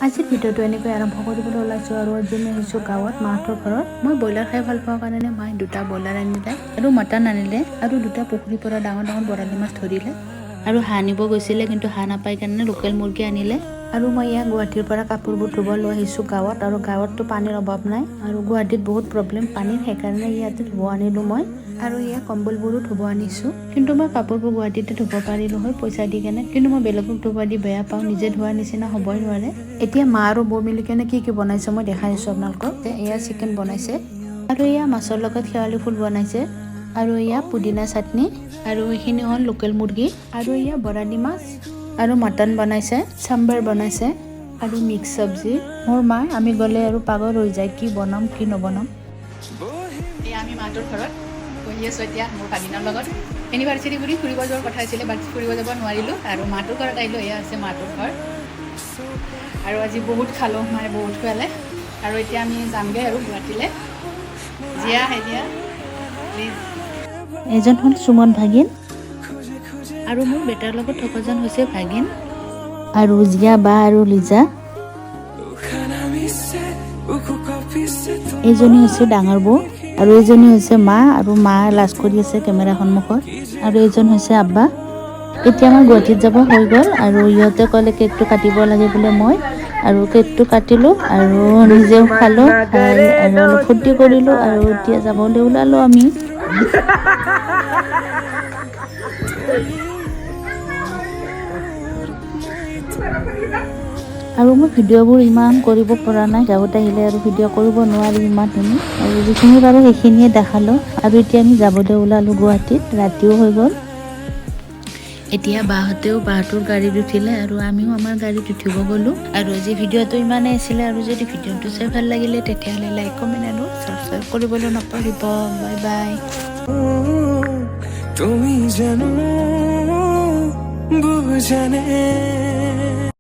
আজিৰ ভিডিঅ'টো এনেকৈ আৰম্ভ কৰিবলৈ ওলাইছোঁ আৰু আজি মই আহিছোঁ গাঁৱত মাহঁতৰ ঘৰত। মই ব্ৰইলাৰ খাই ভাল পাওঁ কাৰণে মায়ে দুটা ব্ৰইলাৰ আনিলে আৰু মটন আনিলে আৰু দুটা পুখুৰীৰ পৰা ডাঙৰ ডাঙৰ বৰালি মাছ ধৰিলে আৰু হাঁহ আনিব গৈছিলে, কিন্তু হাঁহ নাপাই কাৰণে লোকেল মুৰ্গী আনিলে। আৰু মই ইয়াত গুৱাহাটীৰ পৰা কাপোৰবোৰ ধুব লৈ আহিছোঁ গাঁৱত, আৰু গাঁৱততো পানীৰ অভাৱ নাই আৰু গুৱাহাটীত বহুত প্ৰব্লেম পানীৰ, সেইকাৰণে ইয়াতে ধুব আনিলোঁ মই। আৰু ইয়াত কম্বলবোৰো ধুব আনিছোঁ, কিন্তু মই কাপোৰবোৰ গুৱাহাটীতে ধুব পাৰিলোঁ হয় পইচা দি কেনে, কিন্তু মই বেলেগক ধুব দি বেয়া পাওঁ, নিজে ধোৱাৰ নিচিনা হ'বই নোৱাৰে। এতিয়া মা আৰু বৌ মিলি কেনে কি বনাইছে মই দেখাই আছোঁ আপোনালোকক। এয়া চিকেন বনাইছে আৰু এয়া মাছৰ লগত শেৱালি ফুল বনাইছে আৰু এয়া পুদিনা চাটনি আৰু এইখিনি হ'ল লোকেল মুৰ্গী আৰু এয়া বৰালি মাছ আৰু মটন বনাইছে, চাম্বাৰ বনাইছে আৰু মিক্স চব্জি। মোৰ মা আমি গ'লে আৰু পাগল হৈ যায়, কি বনাম কি নবনাম। এয়া আমি মাহঁতৰ ঘৰত বহি আছোঁ এতিয়া মোৰ ভাগিনৰ লগত। এনিভাৰ্চাৰী বুলি ফুৰিব যোৱাৰ কথা আছিলে, বাট ফুৰিব যাব নোৱাৰিলোঁ আৰু মাহঁতৰ ঘৰত আহিলোঁ। এয়া আছে মাহঁতৰ ঘৰ আৰু আজি বহুত খালোঁ, মানে বহুত খোৱালে আৰু এতিয়া আমি যামগৈ আৰু গুৱাহাটীলৈ। জিয়া আহে দিয়া প্লিজ। এজন হ'ল সুমন ভাগিন আৰু মোৰ বেটাৰ লগত থকাজন হৈছে ভাগিন আৰু জিয়া বা আৰু লিজা। এইজনী হৈছে ডাঙৰ বৌ আৰু এইজনী হৈছে মা, আৰু মা লাজ কৰি আছে কেমেৰা সন্মুখত, আৰু এইজন হৈছে আব্বা। এতিয়া মই গুৱাহাটীত যাব হৈ গ'ল আৰু ইহঁতে ক'লে কেকটো কাটিব লাগে বোলে, মই আৰু কেকটো কাটিলোঁ আৰু নিজেও খালোঁ, খাই আৰু অলপ ফূৰ্তি কৰিলোঁ আৰু এতিয়া যাবলৈ ওলালোঁ আমি। আৰু মই ভিডিঅ'বোৰ ইমান কৰিব পৰা নাই, গাঁৱত আহিলে আৰু ভিডিঅ' কৰিব নোৱাৰি ইমানখিনি, আৰু যিখিনি পাৰোঁ সেইখিনিয়ে দেখালোঁ। আৰু এতিয়া আমি যাবলৈ ওলালোঁ গুৱাহাটীত, ৰাতিও হৈ গ'ল। এতিয়া বাহঁতেও বাহঁতৰ গাড়ীত উঠিলে আৰু আমিও আমাৰ গাড়ীত উঠিব গ'লোঁ। আৰু আজি ভিডিঅ'টো ইমানেই আছিলে, আৰু যদি ভিডিঅ'টো চাই ভাল লাগিলে তেতিয়াহ'লে লাইক কমেণ্ট আৰু ছাবস্ক্ৰাইব কৰিবলৈ নপাহৰিব। Bye bye. তুমি জানো বুজানে